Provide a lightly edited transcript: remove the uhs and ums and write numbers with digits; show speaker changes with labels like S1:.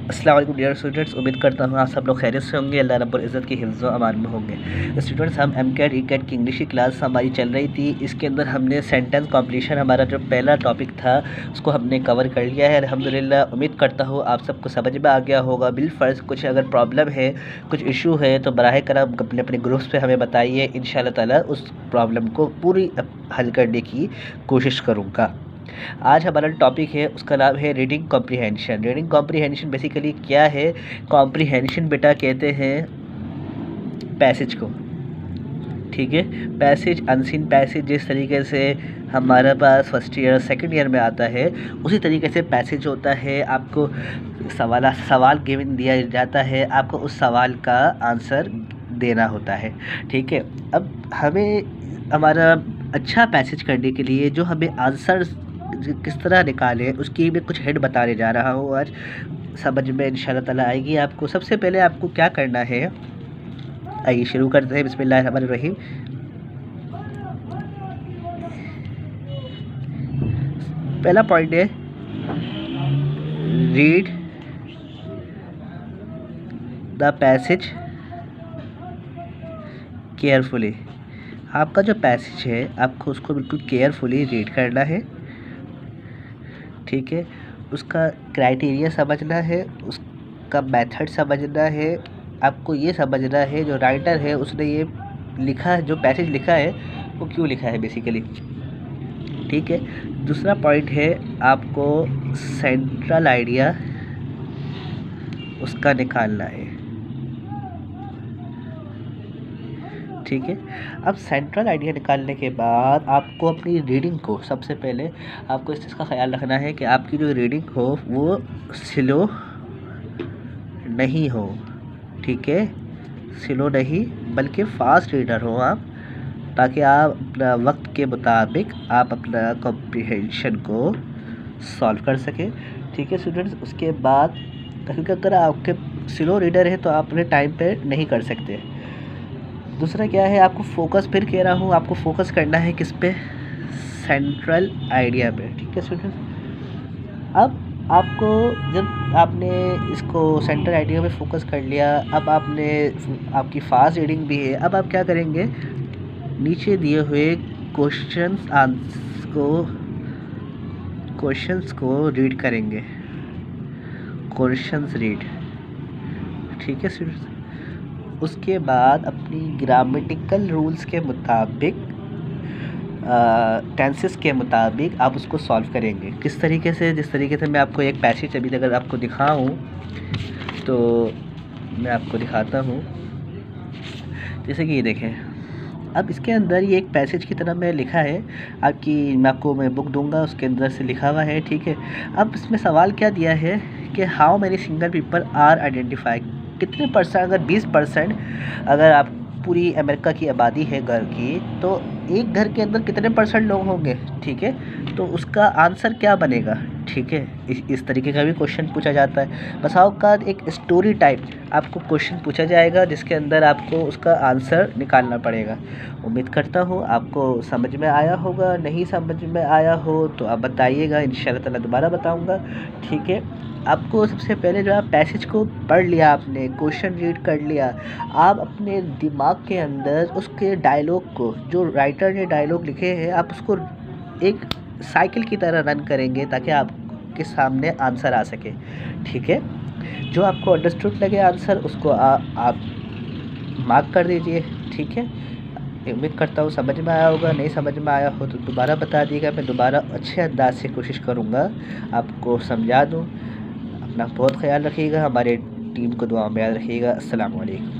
S1: अस्सलाम वालेकुम dear students, उम्मीद करता हूँ आप सब लोग खैरियत से होंगे, अल्लाह रब्बुल इज़्ज़त की हिफ्ज़ व अमान में होंगे। स्टूडेंट्स, हम एमकेट ईकेट की इंग्लिश की क्लास हमारी चल रही थी। इसके अंदर हमने सेंटेंस कॉम्प्लीशन, हमारा जो पहला टॉपिक था उसको हमने कवर कर लिया है अल्हम्दुलिल्लाह। उम्मीद करता हूँ आप सबको समझ में आ गया होगा। बिलफ़र्ज़ कुछ अगर प्रॉब्लम है, कुछ इशू है तो बराह करम अपने अपने ग्रुप्स पे हमें बताइए। इंशाअल्लाह ताला उस प्रॉब्लम को पूरी हल करने की कोशिश करूँगा। आज हमारा टॉपिक है, उसका नाम है reading comprehension. Reading comprehension basically क्या है? कॉम्प्रीहेंशन बेटा कहते हैं पैसेज को, ठीक है। पैसेज, अनसीन पैसेज, जिस तरीके से हमारे पास फर्स्ट ईयर सेकंड ईयर में आता है उसी तरीके से पैसेज होता है। आपको सवाल गिवन दिया जाता है, आपको उस सवाल का आंसर देना होता है, ठीक है। अब हमें हमारा अच्छा पैसेज करने के लिए जो हमें आंसर किस तरह निकालें उसकी मैं कुछ हेड बताने जा रहा हूँ। आज समझ में इंशाल्लाह ताला आएगी आपको। सबसे पहले आपको क्या करना है, आइए शुरू करते हैं। बिस्मिल्लाहिर्रहमानिर्रहीम। पहला पॉइंट है रीड द पैसेज केयरफुली। आपका जो पैसेज है आपको उसको बिल्कुल केयरफुली रीड करना है, ठीक है। उसका क्राइटेरिया समझना है, उसका मेथड समझना है। आपको ये समझना है जो राइटर है उसने ये लिखा है, जो पैसेज लिखा है वो क्यों लिखा है बेसिकली, ठीक है। दूसरा पॉइंट है आपको सेंट्रल आइडिया उसका निकालना है, ठीक है। अब सेंट्रल आइडिया निकालने के बाद आपको अपनी रीडिंग को, सबसे पहले आपको इस चीज़ का ख्याल रखना है कि आपकी जो रीडिंग हो वो स्लो नहीं हो, ठीक है। स्लो नहीं बल्कि फ़ास्ट रीडर हो आप, ताकि आप अपना वक्त के मुताबिक आप अपना कॉम्प्रिहेंशन को सॉल्व कर सकें, ठीक है स्टूडेंट्स। उसके बाद क्योंकि अगर आपके स्लो रीडर है तो आप अपने टाइम पे नहीं कर सकते। दूसरा क्या है, आपको फोकस, फिर कह रहा हूँ आपको फोकस करना है किस पे? सेंट्रल आइडिया पे, ठीक है स्टूडेंट्स। अब आपको जब आपने इसको सेंट्रल आइडिया पे फोकस कर लिया, अब आपने आपकी फास्ट रीडिंग भी है, अब आप क्या करेंगे, नीचे दिए हुए क्वेश्चंस को रीड करेंगे। क्वेश्चंस रीड, ठीक है स्टूडेंट्स। उसके बाद अपनी ग्रामेटिकल रूल्स के मुताबिक, टेंसेस के मुताबिक आप उसको सॉल्व करेंगे। किस तरीके से? जिस तरीके से मैं आपको एक पैसेज अभी अगर आपको दिखाऊं तो मैं आपको दिखाता हूं, जैसे कि ये देखें। अब इसके अंदर ये एक पैसेज की तरह मैं लिखा है, मैं आपको बुक दूंगा, उसके अंदर से लिखा हुआ है, ठीक है। अब इसमें सवाल क्या दिया है कि how many single people are identify, कितने परसेंट, अगर 20% अगर आप पूरी अमेरिका की आबादी है घर की, तो एक घर के अंदर कितने परसेंट लोग होंगे, ठीक है। तो उसका आंसर क्या बनेगा, ठीक है। इस तरीके का भी क्वेश्चन पूछा जाता है। बस औकात एक स्टोरी टाइप आपको क्वेश्चन पूछा जाएगा जिसके अंदर आपको उसका आंसर निकालना पड़ेगा। उम्मीद करता हूँ आपको समझ में आया होगा। नहीं समझ में आया हो तो आप बताइएगा, इंशाल्लाह ताला दोबारा बताऊँगा, ठीक है। आपको सबसे पहले जो आप पैसेज को पढ़ लिया, आपने क्वेश्चन रीड कर लिया, आप अपने दिमाग के अंदर उसके डायलॉग को, जो राइटर ने डायलॉग लिखे हैं, आप उसको एक साइकिल की तरह रन करेंगे ताकि आपके सामने आंसर आ सके, ठीक है। जो आपको अंडरस्टूड लगे आंसर उसको आप मार्क कर दीजिए, ठीक है। उम्मीद करता हूँ समझ में आया होगा। नहीं समझ में आया हो तो दोबारा बता दीजिएगा, मैं दोबारा अच्छे अंदाज से कोशिश करूँगा आपको समझा दूँ। अपना बहुत ख्याल रखिएगा, हमारे टीम को दुआ में याद रखिएगा। अस्सलाम वालेकुम।